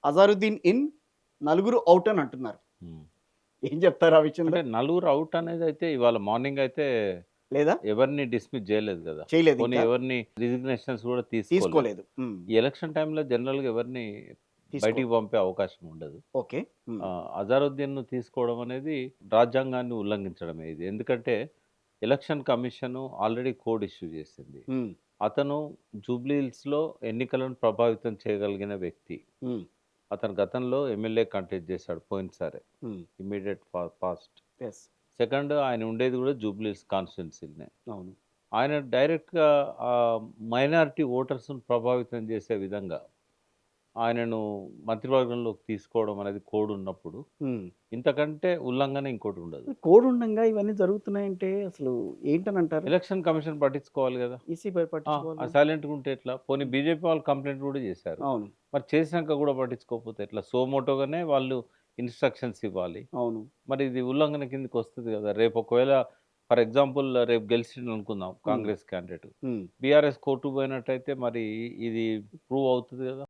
Azharuddin in, నలుగురు out అని అంటున్నారు. హ్మ్. ఏం చెప్తారు ఆ విషయంలో? అంటే నలుగురు ఔట్ అనేదైతే ఇవాళ మార్నింగ్ అయితే లేదా? ఎవరిని డిస్మిస్ చేయలేదు గదా! పోనీ చేయలేదింకా? ఎవరిని రిజిగ్నేషన్స్ గూడా తీసుకోలేదు. తీసుకోలేదు. హ్మ్. ఈ ఎలక్షన్ టైమ్‌లో జనరల్‌గా ఎవరిని బయటికి తీసుకోరు. పంపే అవకాశం ఉండదు. ఓకే. హ్మ్. అజారుద్దీన్‌ను తీసుకోవడం అనేది రాజ్యాంగాన్ని ఉల్లంఘించడమే ఇది. ఎందుకంటే election commission already code issue చేసింది. హ్మ్. అతను జూబ్లీ హిల్స్‌లో ఎన్నికలను ప్రభావితం చేయగలిగిన వ్యక్తి. హ్మ్. అతను గతంలో ఎమ్మెల్యే కంటెస్ట్ చేశాడు పోయినసారి. హ్మ్. Immediate past. యెస్. సెకండ్ ఆయన ఉండేది గూడా జూబ్లీ హిల్స్ కాన్స్టిట్యున్సీ‌లోనే. అవును. ఆయన డైరెక్ట్‌గా మైనారిటీ ఓటర్స్‌ని ప్రభావితం చేసే విధంగా ఆయనను మంత్రివర్గంలోకి తీసుకోవడం అనేది కోడ్ ఉన్నప్పుడు, హ్మ్. ఇంతకంటే ఉల్లంఘన ఇంకోటి ఉండదు. కోడ్ ఉండంగా ఇవన్నీ జరుగుతున్నాయంటే అసలు ఏంటనంటారు? ఎలక్షన్ కమిషన్ పట్టించుకోవాలి గదా! ఈసీ ఆ! పట్టించుకోవాలి. సైలెంట్‌గా ఉంటే ఎట్లా? పోనీ బీజేపీ వాళ్ళు కంప్లెయింట్ గూడా చేశారు. అవును. మరి చేసినాక గూడా పట్టించుకోకపోతే ఎట్లా? మోటోగానే వాళ్ళు ఇన్‌స్ట్రక్షన్స్ ఇవ్వాలి. అవును. మరి ఇది ఉల్లంఘన కిందకొస్తది గదా! రేపు ఒకవేళ ఫర్ ఎగ్జాంపుల్ రేపు గెలిచిండనుకుందాం హ్మ్. కాంగ్రెస్ క్యాండిడేట్. హ్మ్. బీఆర్ఎస్ కోర్టుకు పోయినట్టయితే మరి ఇది ప్రూవ్ అవుతది గదా!